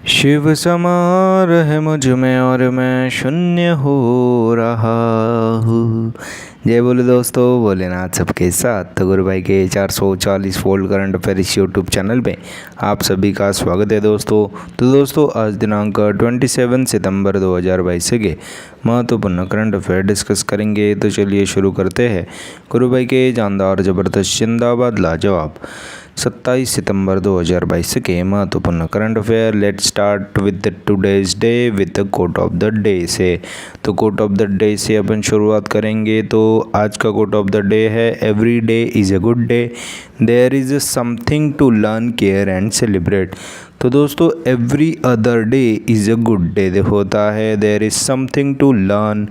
शिव समा रहे मुझ में और मैं शून्य हो रहा हूँ। जय बोले दोस्तों, भोलेनाथ सबके साथ। तो गुरु भाई के 440 वोल्ट करंट अफेयर इस यूट्यूब चैनल पे आप सभी का स्वागत है दोस्तों। तो दोस्तों, आज दिनांक 27 सितंबर 2022 के महत्वपूर्ण करंट अफेयर डिस्कस करेंगे। तो चलिए शुरू करते हैं। गुरु भाई के जानदार जबरदस्त जिंदाबाद लाजवाब 27 सितंबर 2022 के महत्वपूर्ण current affair. Let start with today's day with the quote of the day से। तो कोट ऑफ द डे से अपन शुरुआत करेंगे। तो आज का कोट ऑफ द डे है, every day is a good day, there is something to learn, care and celebrate. तो दोस्तों, every other day is a good day होता है, there is something to learn,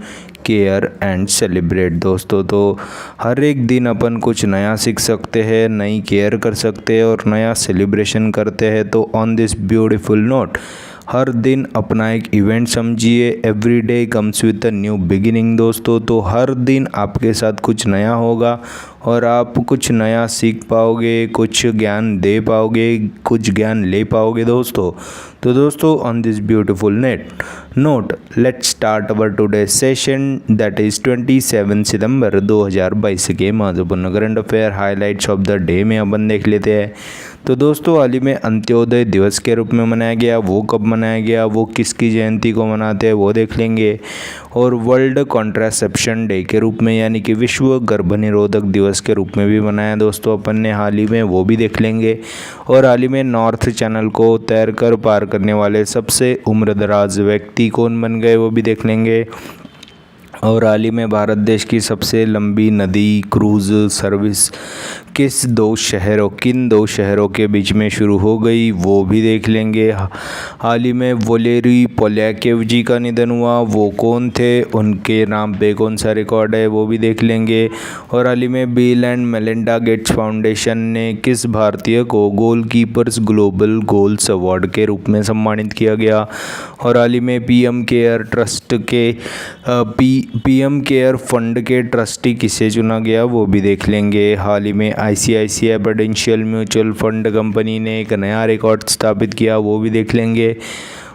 care and celebrate. दोस्तों, तो हर एक दिन अपन कुछ नया सीख सकते हैं, नई केयर कर सकते हैं और नया सेलिब्रेशन करते हैं। तो ऑन दिस ब्यूटीफुल नोट, हर दिन अपना एक इवेंट समझिए। Every day comes with a new beginning. दोस्तों, तो हर दिन आपके साथ कुछ नया होगा और आप कुछ नया सीख पाओगे, कुछ ज्ञान दे पाओगे, कुछ ज्ञान ले पाओगे दोस्तों। तो दोस्तों, on this beautiful note let's start our today session, that is 27 सितंबर 2022 के महत्वपूर्ण current affair highlights of the day में अपन देख लेते हैं। तो दोस्तों, हाल ही में अंत्योदय दिवस के रूप में मनाया गया। वो कब मनाया गया, वो किसकी जयंती को मनाते हैं, वो देख लेंगे। और वर्ल्ड कॉन्ट्रासेप्शन डे के रूप में, यानी कि विश्व गर्भनिरोधक दिवस के रूप में भी मनाया दोस्तों अपन ने हाल ही में, वो भी देख लेंगे। और हाल ही में नॉर्थ चैनल को तैरकर पार करने वाले सबसे उम्रदराज व्यक्ति कौन बन गए, वो भी देख लेंगे। और हाल ही में भारत देश की सबसे लंबी नदी क्रूज़ सर्विस किन दो शहरों के बीच में शुरू हो गई, वो भी देख लेंगे। हाल ही में वोलेरी पोल्याकेव जी का निधन हुआ, वो कौन थे, उनके नाम पे कौन सा रिकॉर्ड है, वो भी देख लेंगे। और हाल ही में Bill and Melinda Gates Foundation ने किस भारतीय को गोलकीपर्स ग्लोबल गोल्स अवार्ड के रूप में सम्मानित किया गया। और हाल ही में पीएम केयर फंड के ट्रस्टी किसे चुना गया, वो भी देख लेंगे। हाल ही में ICICI prudential mutual fund company ने एक नया रिकॉर्ड स्थापित किया, वो भी देख लेंगे।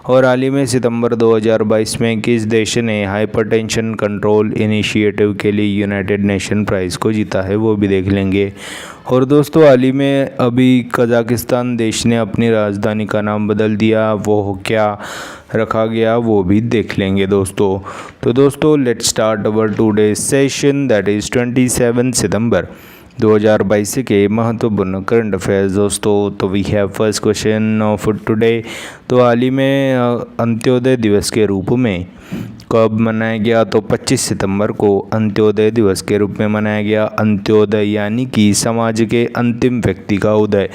और हाल ही में सितंबर 2022 में किस देश ने हाइपरटेंशन कंट्रोल इनिशिएटिव के लिए यूनाइटेड नेशन प्राइज़ को जीता है, वो भी देख लेंगे। और दोस्तों, हाल ही में अभी कजाकिस्तान देश ने अपनी राजधानी का नाम बदल दिया, वो क्या रखा गया, वो भी देख लेंगे दोस्तों। तो दोस्तों, let's start our today session, that is 27 सितंबर 2022 के महत्वपूर्ण करंट अफेयर्स दोस्तों। तो we have first question of today. तो हाल ही में अंत्योदय दिवस के रूप में कब मनाया गया, तो 25 सितंबर को अंत्योदय दिवस के रूप में मनाया गया। अंत्योदय यानी कि समाज के अंतिम व्यक्ति का उदय।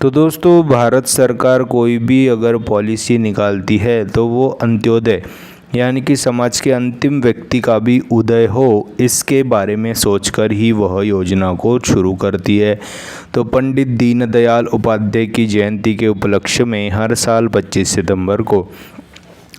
तो दोस्तों, भारत सरकार कोई भी अगर पॉलिसी निकालती है तो वो अंत्योदय यानी कि समाज के अंतिम व्यक्ति का भी उदय हो, इसके बारे में सोचकर ही वह योजना को शुरू करती है। तो पंडित दीनदयाल उपाध्याय की जयंती के उपलक्ष्य में हर साल 25 सितंबर को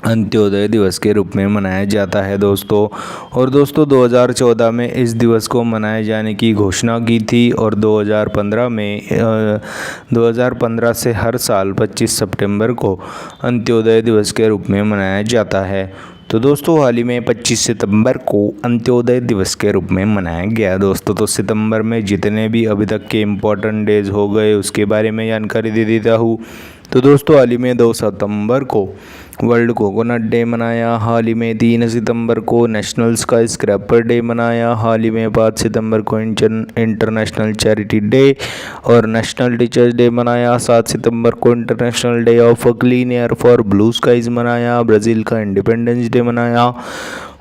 अंत्योदय दिवस के रूप में मनाया जाता है दोस्तों। और दोस्तों, 2014 में इस दिवस को मनाए जाने की घोषणा की थी और 2015 से हर साल 25 सितंबर को अंत्योदय दिवस के रूप में मनाया जाता है। तो दोस्तों, हाल ही में 25 सितंबर को अंत्योदय दिवस के रूप में मनाया गया दोस्तों। तो सितंबर में जितने भी अभी तक के इम्पोर्टेंट डेज हो गए उसके बारे में जानकारी दे देता हूँ। तो दोस्तों, हाल ही में 2 सितंबर को वर्ल्ड कोकोनट डे मनाया। हाल ही में 3 सितंबर को नेशनल स्काई स्क्रैपर डे मनाया। हाल ही में 5 सितंबर को इंटरनेशनल चैरिटी डे और नेशनल टीचर्स डे मनाया। 7 सितंबर को international day of clean air for blue skies मनाया। ब्राज़ील का इंडिपेंडेंस डे मनाया।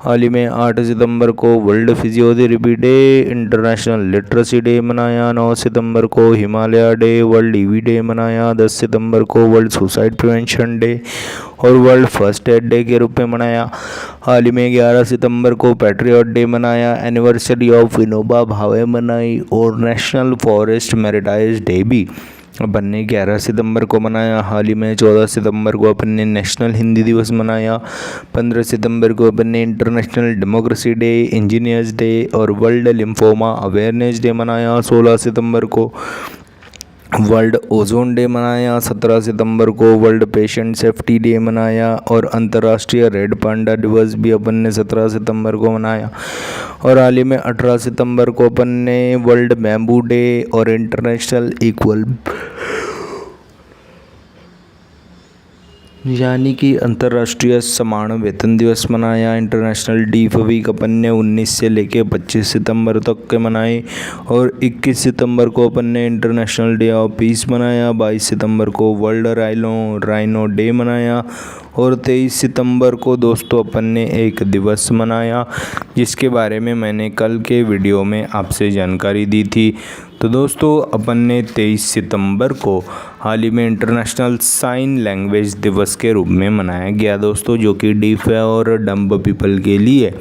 हाल ही में 8 सितंबर को world physiotherapy day, international literacy day मनाया। 9 सितंबर को Himalaya day, world EV day मनाया। 10 सितंबर को वर्ल्ड सुसाइड प्रिवेंशन डे और वर्ल्ड फर्स्ट एड डे के रूप में मनाया। हाल ही में 11 सितंबर को पैट्रियट डे मनाया। एनिवर्सरी ऑफ विनोबा भावे मनाई और नेशनल फॉरेस्ट मेरिटाइज डे भी अपन ने 11 सितंबर को मनाया। हाल ही में 14 सितंबर को अपन ने नेशनल हिंदी दिवस मनाया। 15 सितंबर को अपन ने international democracy day, engineers day और वर्ल्ड लिम्फोमा अवेयरनेस डे मनाया। 16 सितंबर को वर्ल्ड ओजोन डे मनाया। 17 सितंबर को वर्ल्ड पेशेंट सेफ्टी डे मनाया। और अंतर्राष्ट्रीय रेड पांडा दिवस भी अपन ने 17 सितंबर को मनाया। और हाल ही में 18 सितंबर को अपन ने वर्ल्ड बैम्बू डे और इंटरनेशनल इक्वल यानी कि अंतर्राष्ट्रीय समान वेतन दिवस मनाया। इंटरनेशनल डीफ वीक अपन ने 19 से लेके 25 सितंबर तक के मनाए। और 21 सितंबर को अपन ने इंटरनेशनल डे ऑफ पीस मनाया। 22 सितंबर को वर्ल्ड राइनो डे मनाया। और 23 सितंबर को दोस्तों अपन ने एक दिवस मनाया जिसके बारे में मैंने कल के वीडियो में आपसे जानकारी दी थी। तो दोस्तों अपन ने 23 सितंबर को हाल ही में इंटरनेशनल साइन लैंग्वेज दिवस के रूप में मनाया गया दोस्तों, जो कि डीफ और डम्ब पीपल के लिए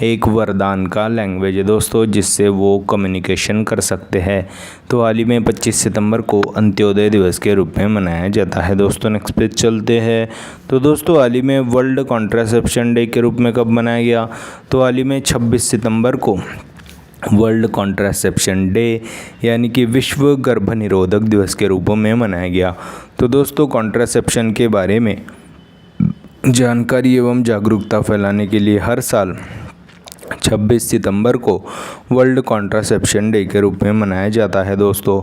एक वरदान का लैंग्वेज है दोस्तों, जिससे वो कम्युनिकेशन कर सकते हैं। तो हाल ही में 25 सितंबर को अंत्योदय दिवस के रूप में मनाया जाता है दोस्तों। नेक्स्ट पेज चलते हैं। तो दोस्तों हाल ही में वर्ल्ड कॉन्ट्रासेप्शन डे के रूप में कब मनाया गया? तो हाल ही में 26 सितंबर को वर्ल्ड कॉन्ट्रासेप्शन डे यानी कि विश्व गर्भनिरोधक दिवस के रूप में मनाया गया। तो दोस्तों कॉन्ट्रासेप्शन के बारे में जानकारी एवं जागरूकता फैलाने के लिए हर साल 26 सितंबर को वर्ल्ड कॉन्ट्रासेप्शन डे के रूप में मनाया जाता है दोस्तों।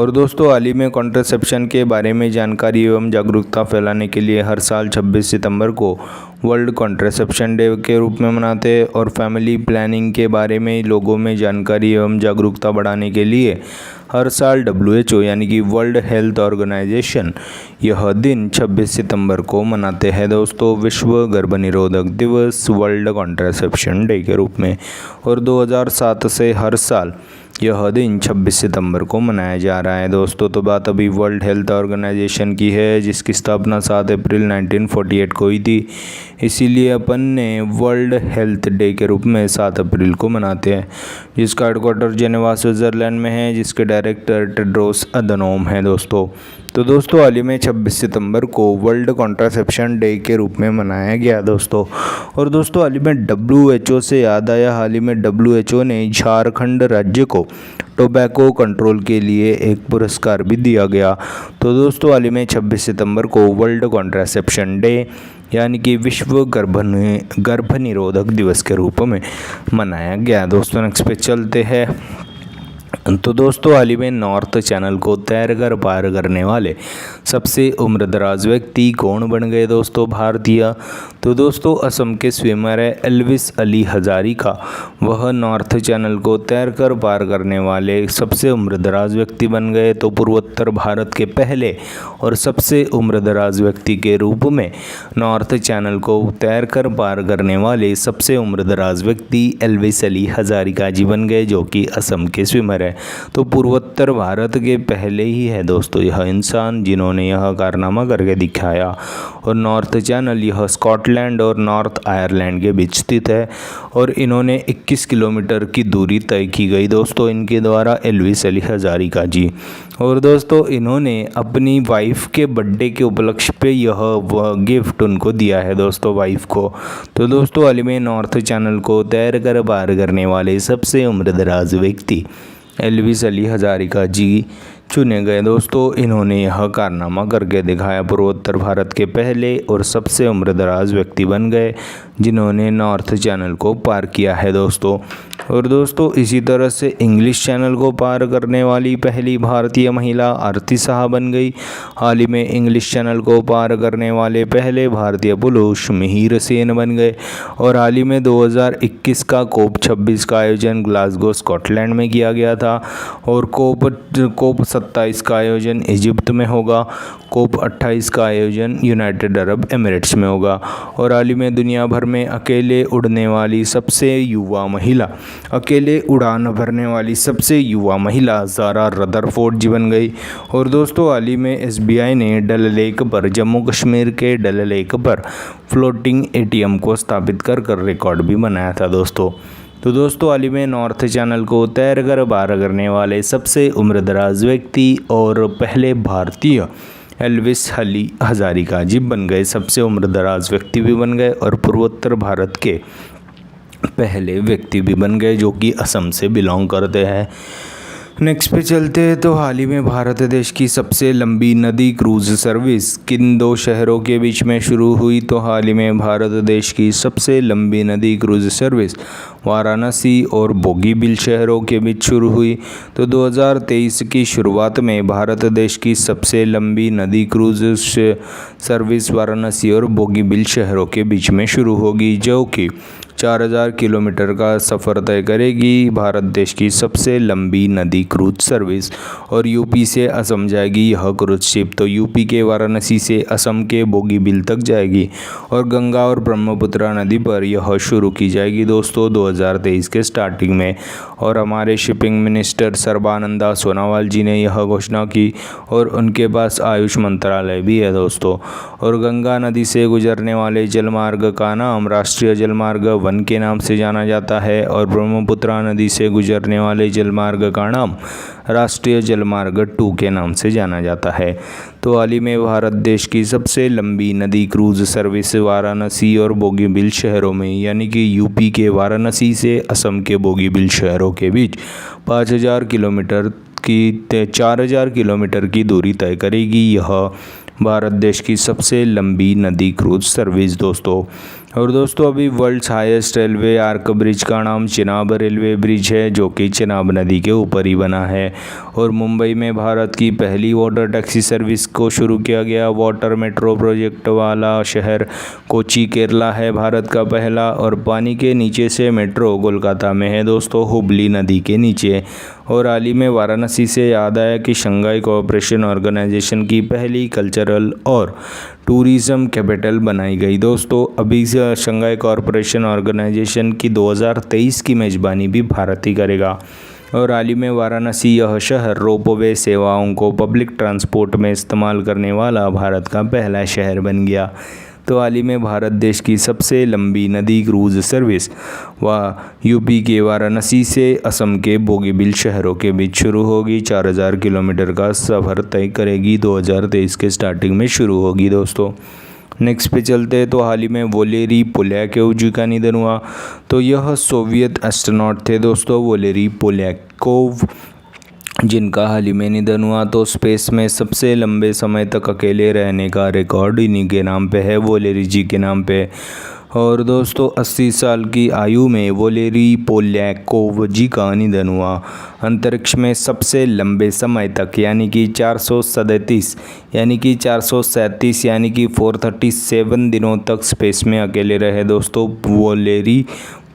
और दोस्तों हाल ही में कॉन्ट्रासेप्शन के बारे में जानकारी एवं जागरूकता फैलाने के लिए हर साल 26 सितंबर को वर्ल्ड कॉन्ट्रासेप्शन डे के रूप में मनाते हैं। और फैमिली प्लानिंग के बारे में लोगों में जानकारी एवं जागरूकता बढ़ाने के लिए हर साल WHO यानी कि वर्ल्ड हेल्थ ऑर्गेनाइजेशन यह दिन 26 सितंबर को मनाते हैं दोस्तों, विश्व गर्भनिरोधक दिवस वर्ल्ड कॉन्ट्रासेप्शन डे के रूप में। और 2007 से हर साल यह दिन 26 सितंबर को मनाया जा रहा है दोस्तों। तो बात अभी वर्ल्ड हेल्थ ऑर्गेनाइजेशन की है, जिसकी स्थापना 7 अप्रैल 1948 को हुई थी। इसीलिए अपन ने वर्ल्ड हेल्थ डे के रूप में 7 अप्रैल को मनाते हैं, जिसका हेडक्वार्टर जेनेवा स्विट्ज़रलैंड में है, जिसके डायरेक्टर टेड्रोस अधनोम है दोस्तों। तो दोस्तों हाल ही में 26 सितंबर को वर्ल्ड कॉन्ट्रासेप्शन डे के रूप में मनाया गया दोस्तों। और दोस्तों हाल ही में WHO से याद आया, हाल ही में WHO ने झारखंड राज्य को टोबैको कंट्रोल के लिए एक पुरस्कार भी दिया गया। तो दोस्तों हाल ही में 26 सितंबर को वर्ल्ड कॉन्ट्रासेप्शन डे यानी कि विश्व गर्भनिरोधक दिवस के रूप में मनाया गया दोस्तों। नेक्स्ट पे चलते हैं। तो दोस्तों हाल ही में नॉर्थ चैनल को तैरकर पार करने वाले सबसे उम्रदराज व्यक्ति कौन बन गए दोस्तों? भारतीय। तो दोस्तों असम के स्विमर है एल्विस अली हजारिका, वह नॉर्थ चैनल को तैरकर पार करने वाले सबसे उम्रदराज व्यक्ति बन गए। तो पूर्वोत्तर भारत के पहले और सबसे उम्रदराज व्यक्ति के रूप में नॉर्थ चैनल को तैरकर पार करने वाले सबसे उम्रदराज व्यक्ति एल्विस अली हजारिका जी बन गए, जो कि असम के स्विमर है। तो पूर्वोत्तर भारत के पहले ही है दोस्तों यह इंसान जिन्होंने यह कारनामा करके दिखाया। और नॉर्थ चैनल यह स्कॉटलैंड और नॉर्थ आयरलैंड के बीच स्थित है। और इन्होंने 21 किलोमीटर की दूरी तय की गई दोस्तों इनके द्वारा, एल्विस अली हजारिका जी। और दोस्तों इन्होंने अपनी वाइफ के बर्थडे के उपलक्ष्य पे यह गिफ्ट उनको दिया है दोस्तों, वाइफ को। तो दोस्तों हाल ही में नॉर्थ चैनल को तैरकर पार करने वाले सबसे उम्रदराज व्यक्ति एल्विस अली हजारिका जी चुने गए दोस्तों। इन्होंने यह कारनामा करके दिखाया, पूर्वोत्तर भारत के पहले और सबसे उम्रदराज व्यक्ति बन गए जिन्होंने नॉर्थ चैनल को पार किया है दोस्तों। और दोस्तों इसी तरह से इंग्लिश चैनल को पार करने वाली पहली भारतीय महिला आरती शाह बन गई। हाल ही में इंग्लिश चैनल को पार करने वाले पहले भारतीय पुरुष मिहिर सेन बन गए। और हाल ही में 2021 का कोप 26 का आयोजन ग्लासगो स्कॉटलैंड में किया गया था। और कोप 27 का आयोजन इजिप्ट में होगा। कोप 28 का आयोजन यूनाइटेड अरब एमिरेट्स में होगा। और हाल ही में दुनिया भर में अकेले उड़ने वाली सबसे युवा महिला, अकेले उड़ान भरने वाली सबसे युवा महिला ज़ारा रदरफोर्ड जी बन गई। और दोस्तों हाल ही में SBI ने डल लेक पर, जम्मू कश्मीर के डल लेक पर फ्लोटिंग ATM को स्थापित कर रिकॉर्ड भी बनाया था दोस्तों। तो दोस्तों हाल ही में नॉर्थ चैनल को तैरकर पार करने वाले सबसे उम्रदराज व्यक्ति और पहले भारतीय एल्विस अली हजारिका जी बन गए, सबसे उम्रदराज व्यक्ति भी बन गए और पूर्वोत्तर भारत के पहले व्यक्ति भी बन गए जो कि असम से बिलोंग करते हैं। नेक्स्ट पे चलते हैं। तो हाल ही में भारत देश की सबसे लंबी नदी क्रूज सर्विस किन दो शहरों के बीच में शुरू हुई? तो हाल ही में भारत देश की सबसे लंबी नदी क्रूज सर्विस वाराणसी और बोगीबील शहरों के बीच शुरू हुई। तो 2023 की शुरुआत में भारत देश की सबसे लंबी नदी क्रूज सर्विस वाराणसी और बोगीबील शहरों के बीच में शुरू होगी, जो कि 4000 किलोमीटर का सफ़र तय करेगी। भारत देश की सबसे लंबी नदी क्रूज सर्विस और यूपी से असम जाएगी यह क्रूज शिप। तो यूपी के वाराणसी से असम के बोगीबील तक जाएगी और गंगा और ब्रह्मपुत्रा नदी पर यह शुरू की जाएगी दोस्तों 2023 के स्टार्टिंग में। और हमारे शिपिंग मिनिस्टर सर्बानंदा सोनोवाल जी ने यह घोषणा की और उनके पास आयुष मंत्रालय भी है दोस्तों। और गंगा नदी से गुजरने वाले जलमार्ग का नाम राष्ट्रीय जलमार्ग 1 के नाम से जाना जाता है और ब्रह्मपुत्रा नदी से गुजरने वाले जलमार्ग का नाम राष्ट्रीय जलमार्ग 2 के नाम से जाना जाता है। तो हाल ही में भारत देश की सबसे लंबी नदी क्रूज सर्विस वाराणसी और बोगीबील शहरों में, यानी कि यूपी के वाराणसी से असम के बोगीबील शहरों के बीच 4000 किलोमीटर की दूरी तय करेगी। यह भारत देश की सबसे लंबी नदी क्रूज सर्विस दोस्तों। और दोस्तों अभी world's highest railway arch bridge का नाम चिनाब रेलवे ब्रिज है, जो कि चिनाब नदी के ऊपर ही बना है। और मुंबई में भारत की पहली वाटर टैक्सी सर्विस को शुरू किया गया। वाटर मेट्रो प्रोजेक्ट वाला शहर कोची केरला है भारत का पहला। और पानी के नीचे से मेट्रो कोलकाता में है दोस्तों, हुबली नदी के नीचे। और हाल ही में वाराणसी से याद आया कि शंघाई कोऑपरेशन ऑर्गेनाइजेशन की पहली कल्चरल और टूरिज़्म कैपिटल बनाई गई दोस्तों। अभी शंघाई कॉरपोरेशन ऑर्गेनाइजेशन की 2023 की मेज़बानी भी भारत ही करेगा। और हाल ही में वाराणसी यह शहर रोपवे सेवाओं को पब्लिक ट्रांसपोर्ट में इस्तेमाल करने वाला भारत का पहला शहर बन गया। तो हाल ही में भारत देश की सबसे लंबी नदी क्रूज सर्विस यूपी के वाराणसी से असम के बोगीबील शहरों के बीच शुरू होगी। 4000 किलोमीटर का सफ़र तय करेगी। 2023 के स्टार्टिंग में शुरू होगी दोस्तों। नेक्स्ट पे चलते हैं। तो हाल ही में वोलेरी पोल्याकोव जी का निधन हुआ। तो यह सोवियत एस्ट्रोनॉट थे दोस्तों, वोलेरी पोल्याकोव, जिनका हाल ही में निधन हुआ। तो स्पेस में सबसे लंबे समय तक अकेले रहने का रिकॉर्ड इन्हीं के नाम पे है, वोलेरी जी के नाम पे। और दोस्तों 80 साल की आयु में वोलेरी पोल्याकोव जी का निधन हुआ। अंतरिक्ष में सबसे लंबे समय तक यानी कि 437 यानी कि 437 दिनों तक स्पेस में अकेले रहे दोस्तों वोलेरी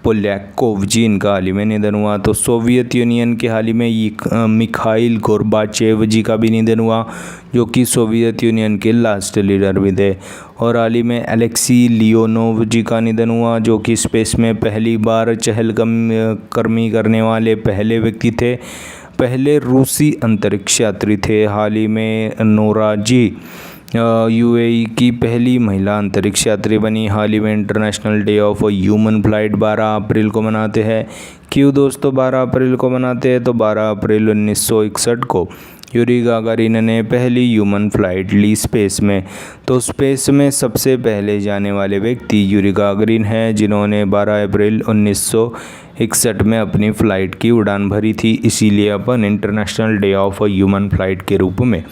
पोल्याकोव जी, इनका हाल ही में निधन हुआ। तो सोवियत यूनियन के हाल ही में मिखाइल गोर्बाचेव जी का भी निधन हुआ, जो कि सोवियत यूनियन के लास्ट लीडर भी थे। और हाल ही में एलेक्सी लियोनोव जी का निधन हुआ, जो कि स्पेस में पहली बार चहलकदमी करने वाले पहले व्यक्ति थे, पहले रूसी अंतरिक्ष यात्री थे। हाल ही में नोरा जी यूएई की पहली महिला अंतरिक्ष यात्री बनी। हाल ही में international day of human flight 12 अप्रैल को मनाते हैं। क्यों दोस्तों 12 अप्रैल को मनाते हैं? तो 12 अप्रैल 1961 को यूरी गागारिन ने पहली ह्यूमन फ्लाइट ली स्पेस में। तो स्पेस में सबसे पहले जाने वाले व्यक्ति यूरी गागारिन हैं, जिन्होंने 12 अप्रैल 1961 में अपनी फ़्लाइट की उड़ान भरी थी। इसीलिए अपन international day of human flight के रूप में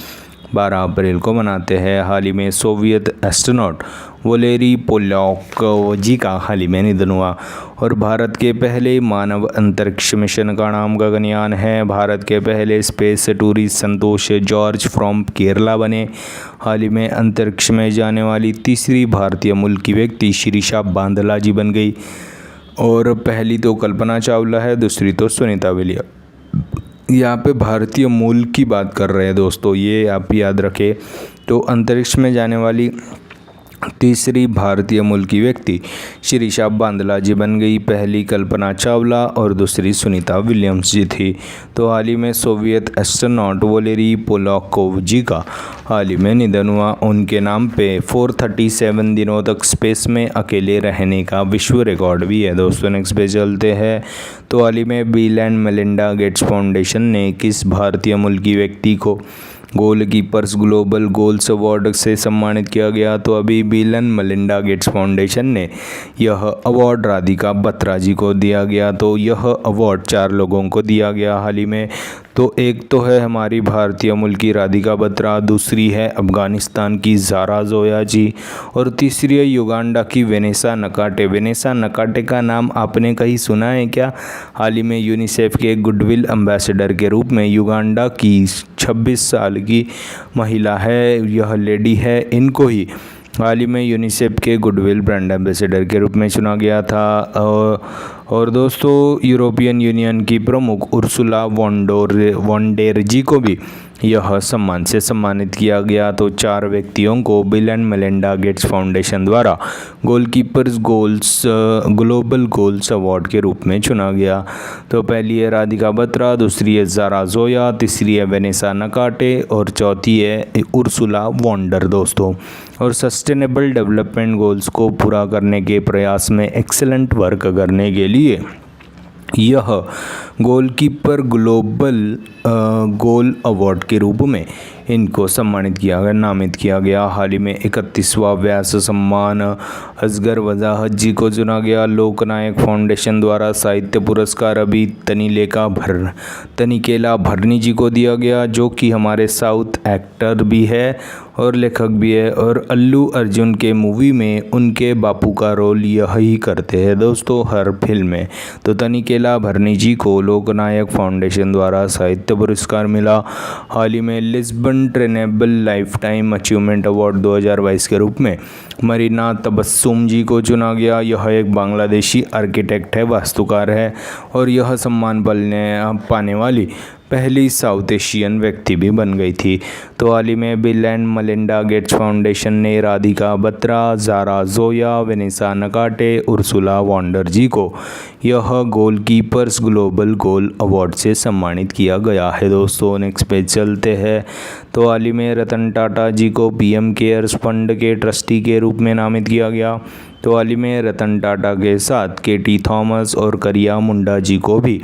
12 अप्रैल को मनाते हैं। हाल ही में सोवियत एस्ट्रोनॉट वोलेरी पोल्याकोव जी का हाल ही में निधन हुआ। और भारत के पहले मानव अंतरिक्ष मिशन का नाम गगनयान है। भारत के पहले space tourist Santosh George from Kerala बने। हाल ही में अंतरिक्ष में जाने वाली तीसरी भारतीय मूल की व्यक्ति शिरीषा बांदला जी बन गई। और पहली तो कल्पना चावला है, दूसरी तो सुनीता विलियम। यहाँ पे भारतीय मूल की बात कर रहे हैं दोस्तों, ये आप याद रखें। तो अंतरिक्ष में जाने वाली तीसरी भारतीय मूल की व्यक्ति शिरीषा बांदला जी बन गई। पहली कल्पना चावला और दूसरी सुनीता विलियम्स जी थी। तो हाल ही में सोवियत एस्ट्रोनॉट वोलेरी पोल्याकोव जी का हाल ही में निधन हुआ। उनके नाम पे 437 दिनों तक स्पेस में अकेले रहने का विश्व रिकॉर्ड भी है दोस्तों। नेक्स्ट पे चलते हैं। तो हाल ही में Bill and Melinda Gates Foundation ने किस भारतीय मूल की व्यक्ति को गोलकीपर्स ग्लोबल गोल्स अवार्ड से सम्मानित किया गया? तो अभी bill and Melinda Gates Foundation ने यह अवार्ड राधिका बत्रा जी को दिया गया। तो यह अवार्ड 4 लोगों को दिया गया हाल ही में। तो एक तो है हमारी भारतीय मूल की राधिका बत्रा, दूसरी है अफ़गानिस्तान की ज़ारा ज़ोया और तीसरी है युगांडा की वेनेसा नकाटे। वेनेसा नकाटे का नाम आपने कहीं सुना है क्या? हाल ही में यूनिसेफ के गुडविल एम्बेसडर के रूप में युगांडा की 26 साल की महिला है, यह लेडी है, इनको ही हाल ही में यूनिसेफ के गुडविल ब्रांड एम्बेसडर के रूप में चुना गया था। और दोस्तों यूरोपियन यूनियन की प्रमुख उर्सुला वॉन्डेर जी को भी यह सम्मान से सम्मानित किया गया। तो 4 व्यक्तियों को bill and Melinda Gates foundation द्वारा गोलकीपर्स ग्लोबल गोल्स अवार्ड के रूप में चुना गया। तो पहली है राधिका बत्रा, दूसरी है ज़ारा ज़ोया, तीसरी है वेनेसा नकाटे और चौथी है उर्सुला वॉन्डर दोस्तों। और सस्टेनेबल डेवलपमेंट गोल्स को पूरा करने के प्रयास में एक्सेलेंट वर्क करने के लिए यह गोलकीपर ग्लोबल गोल अवार्ड के रूप में इनको सम्मानित किया गया, नामित किया गया। हाल ही में 31वां व्यास सम्मान असगर वजाहत जी को चुना गया। लोकनायक फाउंडेशन द्वारा साहित्य पुरस्कार अभी तनिकेला भरनी जी को दिया गया, जो कि हमारे साउथ एक्टर भी है और लेखक भी है और अल्लू अर्जुन के मूवी में उनके बापू का रोल यही करते हैं दोस्तों हर फिल्म में। तो तनिकेला भरनी जी को लोकनायक फाउंडेशन द्वारा साहित्य पुरस्कार मिला। हाल ही में Lisbon trainable life time achievement award 2022 के रूप में मरीना तबस्सुम जी को चुना गया। यह एक बांग्लादेशी आर्किटेक्ट है, वास्तुकार है और यह सम्मान पाने वाली पहली साउथ एशियन व्यक्ति भी बन गई थी। तो हाल ही में Bill and Melinda Gates Foundation ने Radhika Batra, Zahra Joya, Vanessa Nakate, Ursula von der ji को यह गोलकीपर्स ग्लोबल गोल अवार्ड से सम्मानित किया गया है दोस्तों। नेक्स्ट पेज चलते हैं। तो हाल ही में रतन टाटा जी को पीएम केयर्स फंड के ट्रस्टी के रूप में नामित किया गया। तो हाल ही में रतन टाटा के साथ केटी थॉमस और करिया मुंडा जी को भी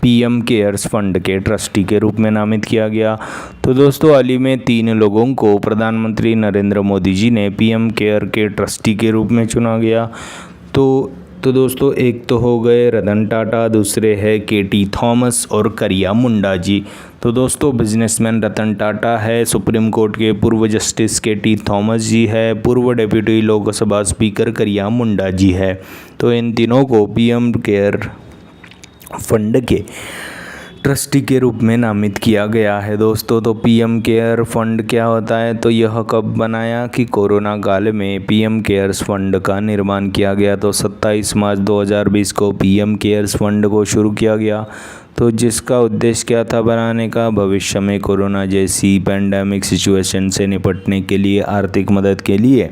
पीएम केयर्स फंड के ट्रस्टी के रूप में नामित किया गया। तो दोस्तों हाल ही में 3 लोगों को प्रधानमंत्री नरेंद्र मोदी जी ने पीएम केयर के ट्रस्टी के रूप में चुना गया। तो दोस्तों एक तो हो गए रतन टाटा, दूसरे है केटी थॉमस और करिया मुंडा जी। तो दोस्तों बिजनेसमैन रतन टाटा है, सुप्रीम कोर्ट के पूर्व जस्टिस केटी थॉमस जी है, पूर्व डेप्यूटी लोकसभा स्पीकर करिया मुंडा जी है। तो इन तीनों को पीएम केयर फंड के ट्रस्टी के रूप में नामित किया गया है दोस्तों। तो पीएम केयर फंड क्या होता है? तो यह कब बनाया कि कोरोना काल में पीएम केयर्स फंड का निर्माण किया गया। तो 27 मार्च 2020 को पीएम केयर्स फंड को शुरू किया गया। तो जिसका उद्देश्य क्या था बनाने का? भविष्य में कोरोना जैसी पैंडेमिक सिचुएशन से निपटने के लिए आर्थिक मदद के लिए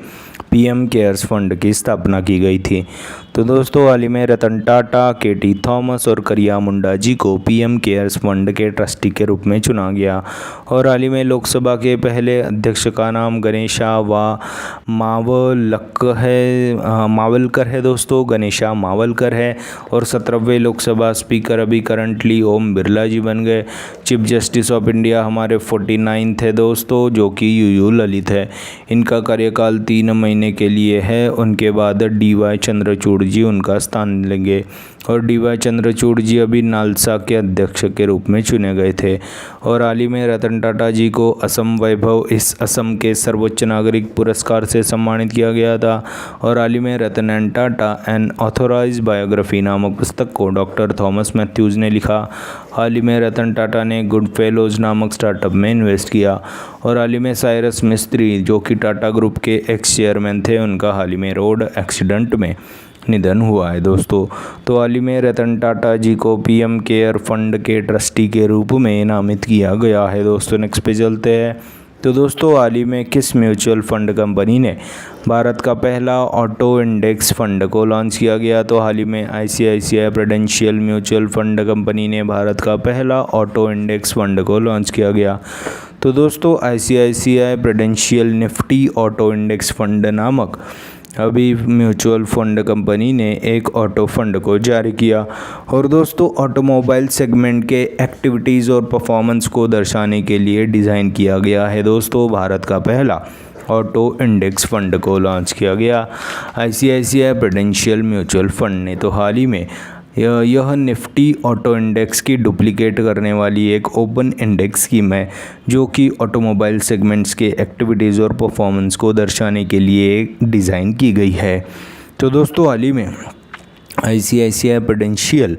पीएम केयर्स फंड की स्थापना की गई थी। तो दोस्तों हाल ही में रतन टाटा, केटी थॉमस और करिया मुंडा जी को पीएम केयर्स फंड के ट्रस्टी के रूप में चुना गया। और हाल ही में लोकसभा के पहले अध्यक्ष का नाम गणेशा मावलकर है दोस्तों, गणेशा मावलकर है। और 17वें लोकसभा स्पीकर अभी करंटली ओम बिरला जी बन गए। चीफ जस्टिस ऑफ इंडिया हमारे 49 है दोस्तों, जो कि यूयू ललित है। इनका कार्यकाल 3 महीने के लिए है। उनके बाद डीवाई चंद्रचूड़ जी उनका स्थान लेंगे। और डीवाई चंद्रचूड़ जी अभी नालसा के अध्यक्ष के रूप में चुने गए थे। और हाल ही में रतन टाटा जी को असम वैभव इस असम के सर्वोच्च नागरिक पुरस्कार से सम्मानित किया गया था। और हाल ही में Ratan and Tata an authorised biography नामक पुस्तक को डॉक्टर थॉमस मैथ्यूज ने लिखा। हाल ही में रतन टाटा ने गुड फेलोज नामक स्टार्टअप में इन्वेस्ट किया। और हाल ही में साइरस मिस्त्री जो कि टाटा ग्रुप के एक्स चेयरमैन थे, उनका हाल ही में रोड एक्सीडेंट में निधन हुआ है दोस्तों। तो हाल ही में रतन टाटा जी को पीएम केयर फंड के ट्रस्टी के रूप में नामित किया गया है दोस्तों। नेक्स्ट पे चलते हैं। तो दोस्तों हाल ही में किस म्यूचुअल फंड कंपनी ने भारत का पहला ऑटो इंडेक्स फंड को लॉन्च किया गया? तो हाल ही में ICICI prudential mutual fund company ने भारत का पहला ऑटो इंडेक्स फंड को लॉन्च किया गया। तो दोस्तों ICICI prudential Nifty auto index fund नामक अभी म्यूचुअल फंड कंपनी ने एक ऑटो फंड को जारी किया। और दोस्तों ऑटोमोबाइल सेगमेंट के एक्टिविटीज़ और परफॉर्मेंस को दर्शाने के लिए डिज़ाइन किया गया है दोस्तों भारत का पहला ऑटो इंडेक्स फंड को लॉन्च किया गया आईसीआईसीआई प्रूडेंशियल म्यूचुअल फंड ने। तो हाल ही में यह निफ्टी ऑटो इंडेक्स की डुप्लीकेट करने वाली एक ओपन इंडेक्स स्कीम है जो कि ऑटोमोबाइल सेगमेंट्स के एक्टिविटीज़ और परफॉर्मेंस को दर्शाने के लिए डिज़ाइन की गई है। तो दोस्तों हाल ही में ICICI prudential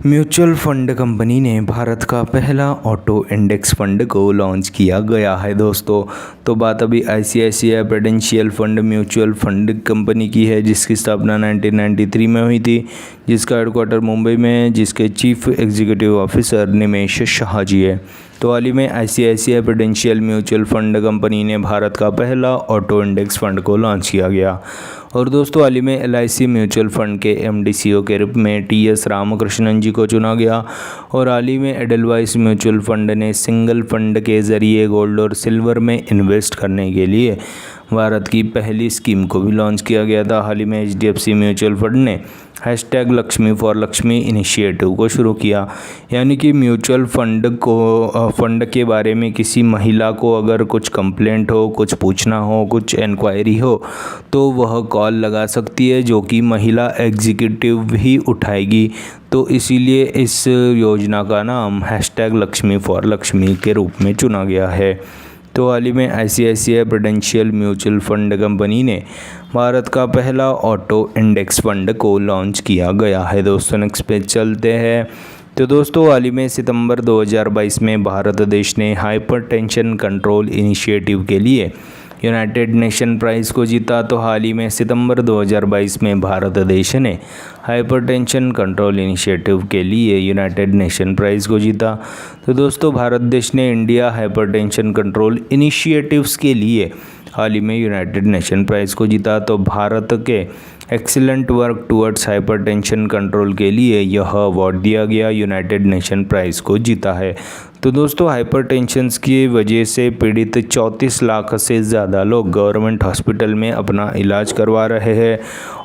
mutual fund company ने भारत का पहला ऑटो इंडेक्स फंड को लॉन्च किया गया है दोस्तों। तो बात अभी ICICI prudential fund mutual fund company की है जिसकी स्थापना 1993 में हुई थी, जिसका हेडक्वार्टर मुंबई में है, जिसके चीफ एग्जीक्यूटिव ऑफिसर निमेश शाह जी है। तो हाल ही में ICICI prudential mutual fund company ने भारत का पहला ऑटो इंडेक्स फंड को लॉन्च किया गया। और दोस्तों हाल ही में LIC म्यूचुअल फंड के MD/CEO के रूप में TS रामकृष्णन जी को चुना गया। और हाल ही में एडलवाइस म्यूचुअल फंड ने सिंगल फंड के ज़रिए गोल्ड और सिल्वर में इन्वेस्ट करने के लिए भारत की पहली स्कीम को भी लॉन्च किया गया था। हाल ही में HDFC म्यूचुअल फंड ने #लक्ष्मी फॉर लक्ष्मी इनिशिएटिव को शुरू किया, यानी कि म्यूचुअल फंड के बारे में किसी महिला को अगर कुछ कंप्लेंट हो, कुछ पूछना हो, कुछ इंक्वायरी हो तो वह कॉल लगा सकती है जो कि महिला एग्जीक्यूटिव ही उठाएगी। तो इसीलिए इस योजना का नाम #लक्ष्मी फॉर लक्ष्मी के रूप में चुना गया है। तो हाल ही में ICICI prudential mutual fund company ने भारत का पहला ऑटो इंडेक्स फंड को लॉन्च किया गया है। दोस्तों नेक्स्ट पे चलते हैं। तो दोस्तों हाल ही में सितंबर 2022 में भारत देश ने हाइपरटेंशन कंट्रोल इनिशिएटिव के लिए यूनाइटेड नेशन प्राइज़ को जीता। तो हाल ही में सितंबर 2022 में भारत देश ने हाइपरटेंशन कंट्रोल इनिशिएटिव के लिए यूनाइटेड नेशन प्राइज़ को जीता। तो दोस्तों भारत देश ने इंडिया हाइपरटेंशन कंट्रोल इनिशिएटिव्स के लिए हाल ही में यूनाइटेड नेशन प्राइज़ को जीता। तो भारत के excellent work towards hypertension control के लिए यह अवार्ड दिया गया, यूनाइटेड नेशन प्राइज़ को जीता है। तो दोस्तों हाइपरटेंशन की वजह से पीड़ित 34 लाख से ज़्यादा लोग गवर्नमेंट हॉस्पिटल में अपना इलाज करवा रहे हैं।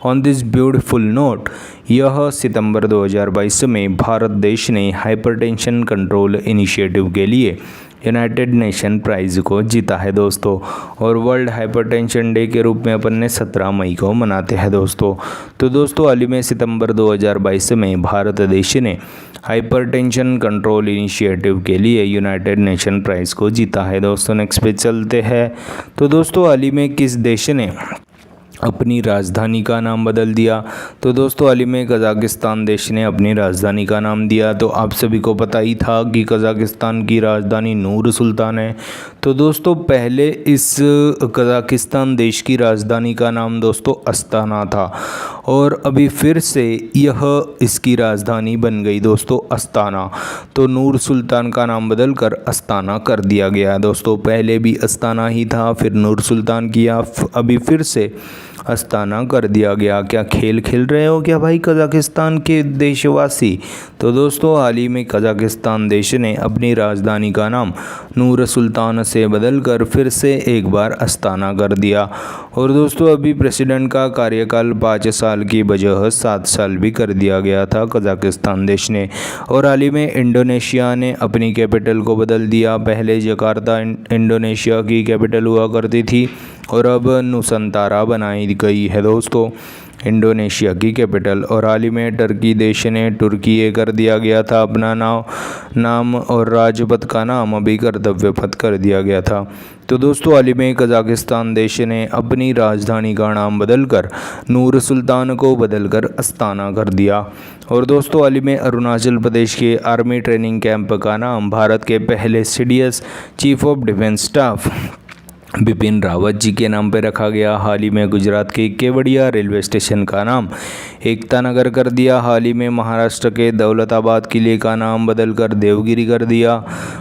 ऑन दिस ब्यूटीफुल नोट, यह सितंबर 2022 में भारत देश ने हाइपरटेंशन कंट्रोल इनिशिएटिव के लिए यूनाइटेड नेशन प्राइज़ को जीता है दोस्तों। और वर्ल्ड हाइपरटेंशन डे के रूप में अपन ने 17 मई को मनाते हैं दोस्तों। तो दोस्तों हाल ही में सितंबर 2022 में भारत देश ने हाइपरटेंशन कंट्रोल इनिशिएटिव के लिए यूनाइटेड नेशन प्राइज़ को जीता है दोस्तों। नेक्स्ट पे चलते हैं। तो दोस्तों हाल ही में किस देश ने अपनी राजधानी का नाम बदल दिया? तो दोस्तों हाल ही में कज़ाकिस्तान देश ने अपनी राजधानी का नाम दिया। तो आप सभी को पता ही था कि कज़ाकिस्तान की राजधानी नूर सुल्तान है। तो दोस्तों पहले इस कज़ाकिस्तान देश की राजधानी का नाम दोस्तों अस्ताना था और अभी फिर से यह इसकी राजधानी बन गई दोस्तों अस्ताना। तो नूर सुल्तान का नाम बदल कर अस्ताना कर दिया गया दोस्तों। पहले भी अस्ताना ही था, फिर नूर सुल्तान किया, अभी फिर से अस्ताना कर दिया गया। क्या खेल खेल रहे हो क्या भाई कज़ाकिस्तान के देशवासी? तो दोस्तों हाल ही में कज़ाकिस्तान देश ने अपनी राजधानी का नाम नूर सुल्तान से बदलकर फिर से एक बार अस्ताना कर दिया। और दोस्तों अभी प्रेसिडेंट का कार्यकाल 5 साल की बजाय 7 साल भी कर दिया गया था कज़ाकिस्तान देश ने। और हाल ही में इंडोनेशिया ने अपनी कैपिटल को बदल दिया। पहले जकार्ता इंडोनेशिया की कैपिटल हुआ करती थी और अब नुसंतारा बनाई गई है दोस्तों इंडोनेशिया की कैपिटल। और हाल ही में टर्की देश ने तुर्की कर दिया गया था अपना नाम और राजपथ का नाम अभी कर्तव्य पथ कर दिया गया था। तो दोस्तों हाल ही में कज़ाकिस्तान देश ने अपनी राजधानी का नाम बदलकर नूर सुल्तान को बदलकर अस्ताना कर दिया। और दोस्तों हाल ही में अरुणाचल प्रदेश के आर्मी ट्रेनिंग कैंप का नाम भारत के पहले CDS chief of defence staff Bipin Rawat ji के नाम पर रखा गया। हाल ही में गुजरात के केवड़िया रेलवे स्टेशन का नाम एकता नगर कर दिया। हाल ही में महाराष्ट्र के दौलताबाद किले का नाम बदलकर देवगिरी कर दिया।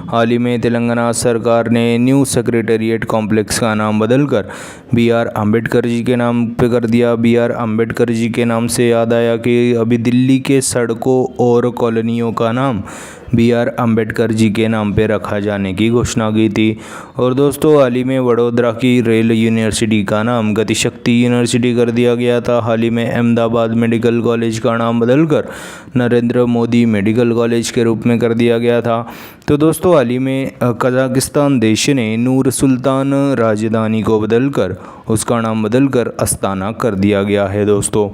हाल ही में तेलंगाना सरकार ने न्यू सेक्रेटेरिएट कॉम्प्लेक्स का नाम बदलकर BR अम्बेडकर जी के नाम पे कर दिया। BR अम्बेडकर जी के नाम से याद आया कि अभी दिल्ली के सड़कों और कॉलोनियों का नाम BR अम्बेडकर जी के नाम पे रखा जाने की घोषणा की थी। और दोस्तों हाल ही में वडोदरा की रेल यूनिवर्सिटी का नाम गतिशक्ति यूनिवर्सिटी कर दिया गया था। हाल ही में अहमदाबाद मेडिकल कॉलेज का नाम बदलकर नरेंद्र मोदी मेडिकल कॉलेज के रूप में कर दिया गया था। तो दोस्तों हाल ही में कजाकिस्तान देश ने नूर सुल्तान राजधानी को बदलकर उसका नाम बदलकर अस्ताना कर दिया गया है दोस्तों।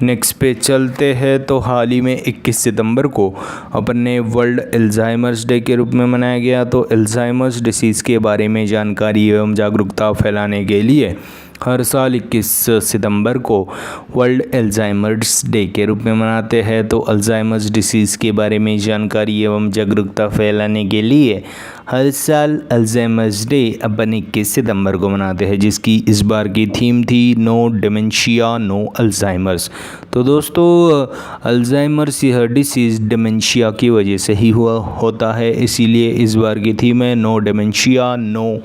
नेक्स्ट पे चलते हैं। तो हाल ही में 21 सितंबर को अपन ने वर्ल्ड अल्जाइमर्स डे के रूप में मनाया गया। तो अल्जाइमर्स डिसीज़ के बारे में जानकारी एवं जागरूकता फैलाने के लिए हर साल 21 सितंबर को वर्ल्ड अल्जाइमर्स डे के रूप में मनाते हैं। तो अल्जाइमर्स डिसीज़ के बारे में जानकारी एवं जागरूकता फैलाने के लिए हर साल अल्जाइमर्स डे अपन 21 सितंबर को मनाते हैं, जिसकी इस बार की थीम थी नो डिमेंशिया नो अल्जाइमर्स। तो दोस्तों अल्जाइमर्स यह डिसीज़ डिमेंशिया की वजह से ही होता है, इसीलिए इस बार की थीम है नो डिमेंशिया नो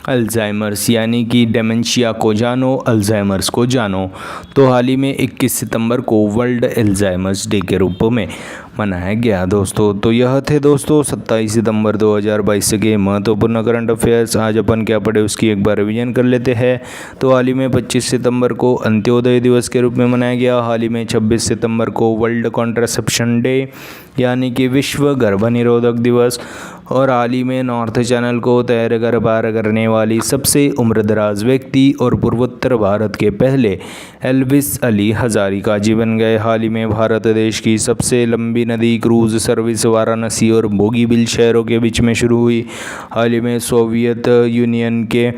अल्जाइमर्स, यानी कि डिमेंशिया को जानो अल्जाइमर्स को जानो। तो हाल ही में 21 सितंबर को वर्ल्ड अल्जाइमर्स डे के रूप में मनाया गया दोस्तों। तो यह थे दोस्तों 27 सितंबर 2022 के महत्वपूर्ण करंट अफेयर्स। आज अपन क्या पढ़े उसकी एक बार रिवीजन कर लेते हैं। तो हाल ही में 25 सितंबर को अंत्योदय दिवस के रूप में मनाया गया। हाल ही में 26 सितंबर को वर्ल्ड कॉन्ट्रासेप्शन डे यानी कि विश्व गर्भनिरोधक दिवस। और हाल ही में नॉर्थ चैनल को तैर कर पार करने वाली सबसे उम्रदराज व्यक्ति और पूर्वोत्तर भारत के पहले एल्विस अली हजारिका जी बन गए। हाल ही में भारत देश की सबसे लंबी नदी क्रूज सर्विस वाराणसी और बोगीबिल शहरों के बीच में शुरू हुई। हाल ही में सोवियत यूनियन के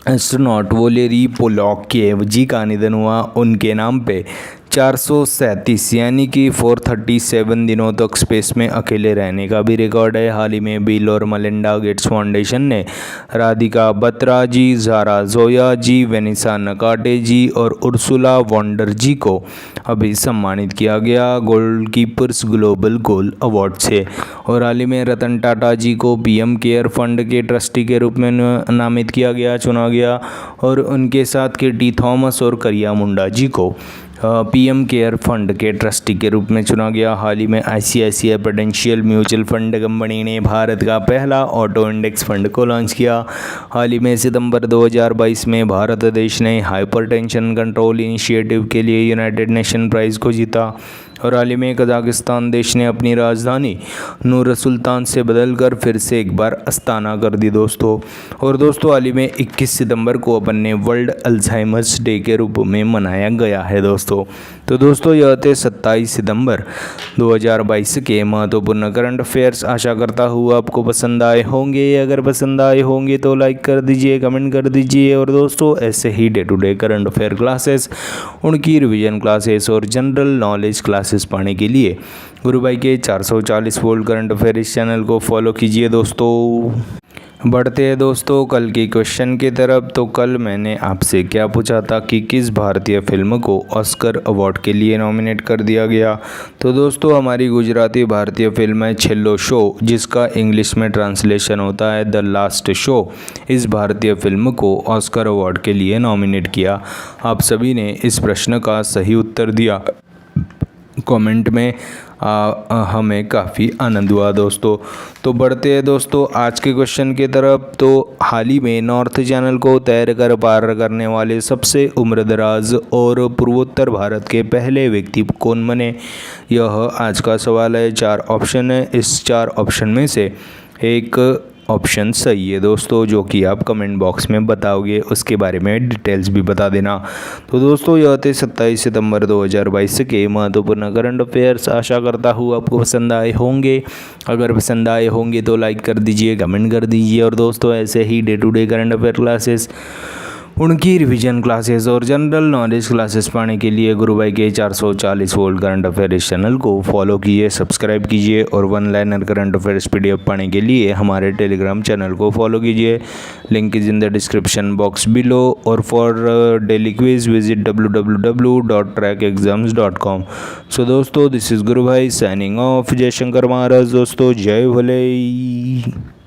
एस्ट्रोनॉट वोलेरी पोलाकिएव जी का निधन हुआ। उनके नाम पे 437 यानी कि 437 दिनों तक स्पेस में अकेले रहने का भी रिकॉर्ड है। हाल ही में बिल और मेलिंडा गेट्स फाउंडेशन ने राधिका बत्रा जी, ज़ारा जोया जी, वेनिसा नकाटे जी और उर्सुला वॉन्डर जी को अभी सम्मानित किया गया गोलकीपर्स ग्लोबल गोल अवार्ड से। और हाल ही में रतन टाटा जी को पीएम केयर फंड के ट्रस्टी के रूप में नामित किया गया, चुना गया। और उनके साथ केटी थॉमस और करिया मुंडा जी को पीएम केयर फंड के ट्रस्टी के रूप में चुना गया। हाल ही में ICICI prudential mutual fund company ने भारत का पहला ऑटो इंडेक्स फंड को लॉन्च किया। हाल ही में सितंबर 2022 में भारत देश ने हाइपरटेंशन कंट्रोल इनिशिएटिव के लिए यूनाइटेड नेशन प्राइज़ को जीता। और हाल ही में कजाकिस्तान देश ने अपनी राजधानी नूर सुल्तान से बदलकर फिर से एक बार अस्ताना कर दी दोस्तों। और दोस्तों हाल ही में 21 सितंबर को अपन ने वर्ल्ड अल्जाइमर्स डे के रूप में मनाया गया है दोस्तों। तो दोस्तों यह थे 27 सितंबर 2022 के महत्वपूर्ण करंट अफेयर्स। आशा करता हूँ आपको पसंद आए होंगे। अगर पसंद आए होंगे तो लाइक कर दीजिए, कमेंट कर दीजिए। और दोस्तों ऐसे ही day to day current affair classes, उनकी रिवीजन क्लासेस और जनरल नॉलेज क्लासेस पाने के लिए गुरु भाई के 440 वोल्ट करंट अफेयर इस चैनल को फॉलो कीजिए दोस्तों। बढ़ते हैं दोस्तों कल के क्वेश्चन की तरफ। तो कल मैंने आपसे क्या पूछा था कि किस भारतीय फिल्म को ऑस्कर अवार्ड के लिए नॉमिनेट कर दिया गया। तो दोस्तों हमारी गुजराती भारतीय फिल्म है छेल्लो शो, जिसका इंग्लिश में ट्रांसलेशन होता है द लास्ट शो। इस भारतीय फिल्म को ऑस्कर अवार्ड के लिए नॉमिनेट किया। आप सभी ने इस प्रश्न का सही उत्तर दिया कमेंट में। हमें काफ़ी आनंद हुआ दोस्तों। तो बढ़ते हैं दोस्तों आज के क्वेश्चन की तरफ। तो हाल ही में नॉर्थ चैनल को तैर कर पार करने वाले सबसे उम्रदराज और पूर्वोत्तर भारत के पहले व्यक्ति कौन बने, यह आज का सवाल है। 4 ऑप्शन है, इस 4 ऑप्शन में से एक ऑप्शन सही है दोस्तों, जो कि आप कमेंट बॉक्स में बताओगे, उसके बारे में डिटेल्स भी बता देना। तो दोस्तों यह थे 27 सितंबर 2022 के महत्वपूर्ण करंट अफेयर्स। आशा करता हूँ आपको पसंद आए होंगे। अगर पसंद आए होंगे तो लाइक कर दीजिए, कमेंट कर दीजिए। और दोस्तों ऐसे ही day to day current affair classes, उनकी रिवीजन क्लासेस और जनरल नॉलेज क्लासेस पाने के लिए गुरु भाई के 440 वोल्ट करंट अफेयर इस चैनल को फॉलो कीजिए, सब्सक्राइब कीजिए। और one liner current affairs PDF पाने के लिए हमारे टेलीग्राम चैनल को फॉलो कीजिए। Link is in the description box below. और for daily quiz visit www.trackexams.com। So दोस्तों दिस इज़ गुरु भाई साइनिंग ऑफ। जय शंकर महाराज दोस्तों, जय भले।